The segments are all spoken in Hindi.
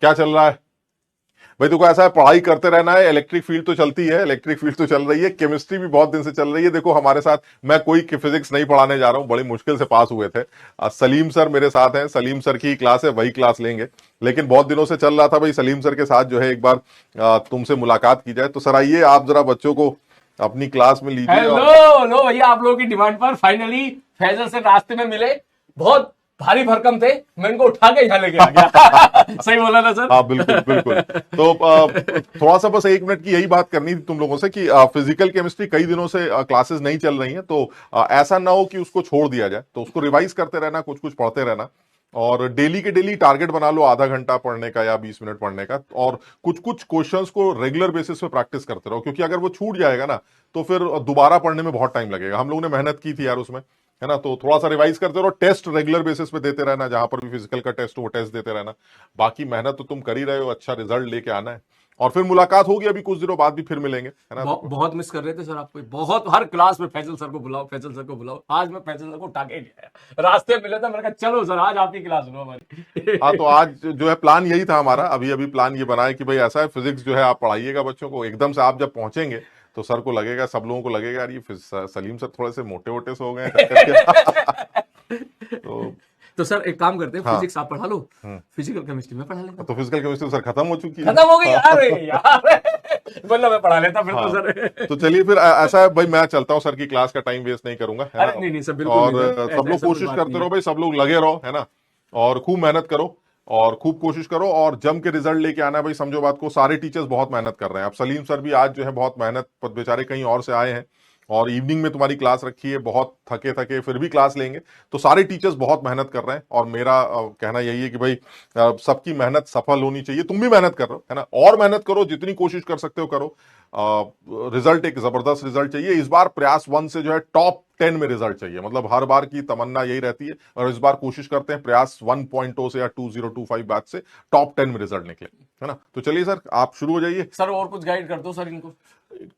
क्या चल रहा है भाई? देखो ऐसा है, पढ़ाई करते रहना है। इलेक्ट्रिक फील्ड तो चलती है, इलेक्ट्रिक फील्ड तो चल रही है, केमिस्ट्री भी बहुत दिन से चल रही है। देखो हमारे साथ, मैं कोई फिजिक्स नहीं पढ़ाने जा रहा हूं, बड़ी मुश्किल से पास हुए थे। सलीम सर मेरे साथ हैं, सलीम सर की क्लास है, वही क्लास लेंगे। लेकिन बहुत दिनों से चल रहा था भाई सलीम सर के साथ जो है एक बार तुमसे मुलाकात की जाए। तो सर आइए, आप जरा बच्चों को अपनी क्लास में लीजिए। हेलो भैया, आप लोगों की डिमांड पर फाइनली फैजल से रास्ते में मिले। बहुत भारी भरकम थे, मैं इनको उठा के यहाँ लेके आ गया। सही बोला ना सर? हाँ बिल्कुल बिल्कुल। तो थोड़ा सा बस 1 मिनट की यही बात करनी थी तुम लोगों से कि फिजिकल केमिस्ट्री कई दिनों से क्लासेस नहीं चल रही हैं, तो ऐसा ना हो कि उसको छोड़ दिया जाए। तो उसको रिवाइज करते रहना, कुछ कुछ पढ़ते रहना, और डेली के डेली टारगेट बना लो, आधा घंटा पढ़ने का या 20 मिनट पढ़ने का। और कुछ कुछ क्वेश्चंस को रेगुलर बेसिस पे प्रैक्टिस करते रहो, क्योंकि अगर वो छूट जाएगा ना तो फिर दोबारा पढ़ने में बहुत टाइम लगेगा। हम लोगों ने मेहनत की थी यार उसमें, है ना। तो थोड़ा सा रिवाइज करते रहो, टेस्ट रेगुलर बेसिस पे देते रहना, जहां पर भी फिजिकल का टेस्ट हो वो टेस्ट देते रहना। बाकी मेहनत तो तुम कर ही रहे हो, अच्छा रिजल्ट लेके आना है। और फिर मुलाकात होगी, अभी कुछ दिनों बाद भी फिर मिलेंगे, है ना। बहुत मिस कर रहे थे सर आपको, बहुत। हर क्लास में फैजल सर को बुलाओ, फैजल सर को बुलाओ। आज मैं फैजल सर को उठा के नहीं आया, रास्ते में मिले था, मैंने कहा चलो सर आज आपकी क्लास सुनो हमारी। हाँ, तो आज जो है प्लान यही था हमारा। अभी अभी प्लान ये बना है कि भाई ऐसा है, फिजिक्स जो है आप पढ़ाइएगा बच्चों को। एकदम से आप जब पहुंचेंगे तो सर को लगेगा, सब लोगों को लगेगा यार ये सलीम सर थोड़े से मोटे वोटे से हो गए तो सर एक काम करते हैं, हाँ, फिजिक्स आप पढ़ा लो, फिजिकल केमिस्ट्री में पढ़ा लेता। तो फिजिकल केमिस्ट्री सर खत्म हो चुकी है, खत्म हो गई यार। बोला मैं पढ़ा लेता फिर। हाँ, तो सर तो चलिए फिर ऐसा है भाई, मैं चलता हूँ, सर की क्लास का टाइम वेस्ट नहीं करूंगा, है ना। अरे नहीं सर, बिल्कुल और नहीं सर, सब लोग ऐसा कोई कोशिश बात करते नहीं रहो भाई, सब लोग लगे रहो, है ना। और खूब मेहनत करो और खूब कोशिश करो और जम के रिजल्ट लेके आना है भाई। समझो बात को, सारे टीचर्स बहुत मेहनत कर रहे हैं। अब सलीम सर भी आज जो है बहुत मेहनत, बेचारे कहीं और से आए हैं और इवनिंग में तुम्हारी क्लास रखी है, बहुत थके थके फिर भी क्लास लेंगे। तो सारे टीचर्स बहुत मेहनत कर रहे हैं और मेरा कहना यही है कि भाई सबकी मेहनत सफल होनी चाहिए। तुम भी मेहनत कर रहे हो, है ना, और मेहनत करो, जितनी कोशिश कर सकते हो करो। रिजल्ट एक जबरदस्त रिजल्ट चाहिए इस बार। प्रयास 1 से जो है टॉप 10 में रिजल्ट चाहिए, मतलब हर बार की तमन्ना यही रहती है। और इस बार कोशिश करते हैं प्रयास 1.0 से या 2025 बैच से टॉप 10 में रिजल्ट निकले, है ना। तो चलिए सर, आप शुरू हो जाइए। सर और कुछ गाइड कर दो सर इनको।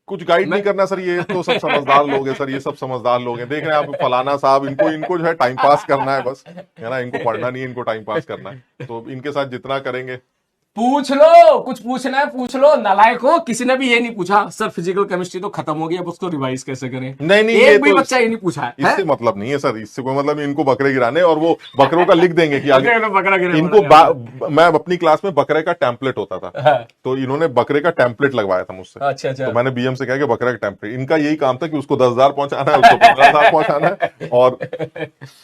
कुछ गाइड नहीं करना सर, ये तो सब समझदार लोग हैं सर, ये सब समझदार लोग हैं। देख रहे हैं आप, फलाना साहब, इनको इनको जो है टाइम पास करना है बस, है ना। इनको पढ़ना नहीं है, इनको टाइम पास करना है। तो इनके साथ जितना करेंगे। पूछ लो, कुछ पूछना है पूछ लो। नालायक हो, किसी ने भी ये नहीं पूछा सर फिजिकल केमिस्ट्री तो खत्म हो गई, अब उसको रिवाइज कैसे करें। नहीं, एक भी तो बच्चा ये नहीं पूछा है। इससे मतलब नहीं है सर, इससे कोई मतलब नहीं। इनको बकरे गिराने, और वो बकरों का लिख देंगे कि आगे बकरा गिरे इनको मैं अपनी क्लास में बकरे का टेम्पलेट होता था, हाँ। तो इन्होंने बकरे का टेम्पलेट लगवाया था मुझसे। अच्छा अच्छा। तो मैंने बीएम से कहा कि बकरा का टेम्पलेट, इनका यही काम था कि उसको 10,000 पहुंचाना है, उसको 15,000 पहुंचाना है। और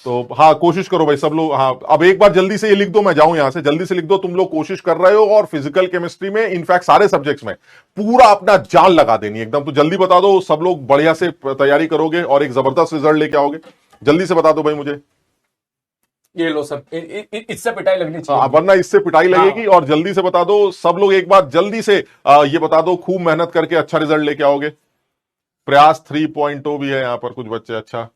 तो हाँ, कोशिश करो भाई सब लोग। हाँ, अब एक बार जल्दी से ये लिख दो, मैं जाऊं यहां से, जल्दी से लिख दो, तुम लोग कोशिश कर रहे हो। और फिजिकल केमिस्ट्री में, इनफैक्ट सारे सब्जेक्ट्स में पूरा अपना जान लगा देनी एकदम। तो जल्दी बता दो, सब लोग बढ़िया से तैयारी करोगे और एक जबरदस्त रिजल्ट लेके आओगे। जल्दी से बता दो भाई मुझे। ये लो सर, इससे पिटाई लगनी चाहिए, वरना इससे पिटाई लगेगी। और जल्दी से बता दो सब लोग, एक बार जल्दी से ये बता दो, खूब मेहनत करके अच्छा रिजल्ट लेके आओगे। प्रयास 3.0 भी है यहाँ पर कुछ बच्चे। अच्छा,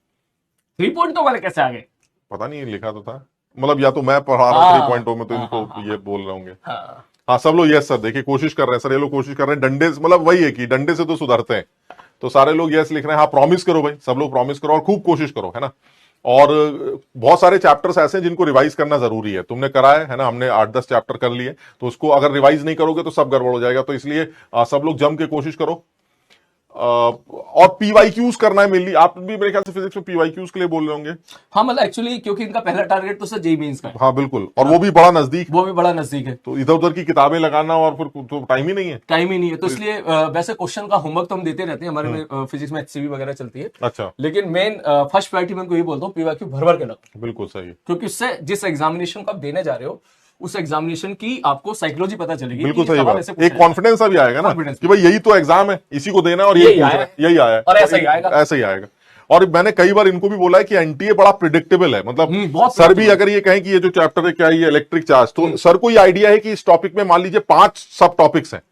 3.0 वाले कैसे आ गए? पता नहीं, लिखा तो था, मतलब या तो मैं पढ़ा रहा हूँ 3.0 में, तो इनको ये बोल रहे होंगे। हाँ, सब लोग यस सर, देखिए कोशिश कर रहे हैं सर, ये लोग कोशिश कर रहे हैं डंडे से, मतलब वही है कि डंडे से तो सुधरते हैं। तो सारे लोग यस लिख रहे हैं। हाँ, प्रॉमिस करो भाई, सब लोग प्रॉमिस करो और खूब कोशिश करो, है ना। और बहुत सारे चैप्टर्स ऐसे हैं जिनको रिवाइज करना जरूरी है। तुमने करा है ना, हमने 8-10 चैप्टर कर लिए, तो उसको अगर रिवाइज नहीं करोगे तो सब गड़बड़ हो जाएगा। तो इसलिए सब लोग जम के कोशिश करो। और पीवाईक्यूज करना है मेनली। आप भी मेरे ख्याल से फिजिक्स में पीवाईक्यूज के लिए बोल रहे होंगे। हाँ, मतलब एक्चुअली क्योंकि इनका पहला टारगेट तो सर जेईई मेंस का है। हाँ बिल्कुल, और वो भी बड़ा नजदीक, वो भी बड़ा नजदीक है, तो इधर उधर की किताबें लगाना और फिर तो टाइम ही नहीं है। टाइम ही नहीं है। तो इसलिए वैसे क्वेश्चन का होमवर्क तो हम देते रहते हैं, हमारे में फिजिक्स में एचसीवी वगैरह चलती है। अच्छा, लेकिन मेन फर्स्ट प्रायोरिटी मैं उनको ये बोलता हूँ, पीवाईक्यू भर भर के लगाओ। बिल्कुल सही है, क्योंकि उससे जिस एग्जामिनेशन को आप देने जा रहे हो, उस एग्जामिनेशन की आपको साइकोलॉजी पता चलेगी। बिल्कुल कि सही सवाल बात। ऐसे एक पूछे कॉन्फिडेंस भी आएगा ना Confidence कि भाई यही तो एग्जाम है, इसी को देना है और यही यही आया है। यही आया है और ऐसा ही आएगा। ऐसा ही आएगा। और मैंने कई बार इनको भी बोला है कि एनटीए बड़ा प्रिडिक्टेबल है, मतलब बहुत सर भी अगर ये कहें कि ये जो चैप्टर है क्या है, ये इलेक्ट्रिक चार्ज, तो सर को ये आइडिया है कि इस टॉपिक में मान लीजिए 5 सब टॉपिक्स हैं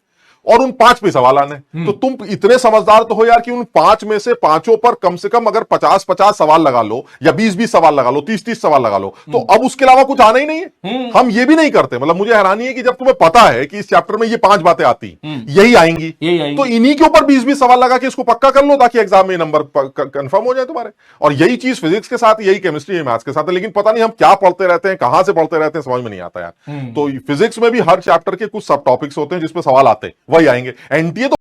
और उन 5 पे सवाल आने। तो तुम इतने समझदार तो हो यार कि उन 5 में से 5 पर कम से कम अगर 50-50 सवाल लगा लो या 20-20 सवाल लगा लो, 30-30 सवाल लगा लो, तो अब उसके अलावा कुछ आना ही नहीं है। हम ये भी नहीं करते। मतलब मुझे हैरानी है कि जब तुम्हें पता है कि इस चैप्टर में ये 5 बातें आती यही आएंगी, तो इन्हीं के ऊपर 20-20 सवाल लगा के इसको पक्का कर लो ताकि एग्जाम में नंबर कंफर्म हो जाए तुम्हारे। और यही चीज फिजिक्स के साथ, यही केमिस्ट्री, मैथ्स के साथ है। लेकिन पता नहीं हम क्या पढ़ते रहते हैं, कहां से पढ़ते रहते हैं, समझ में नहीं आता यार। तो फिजिक्स में भी हर चैप्टर के कुछ सब टॉपिक्स होते हैं जिसपे सवाल आते हैं, वही आएंगे। एनटीए तो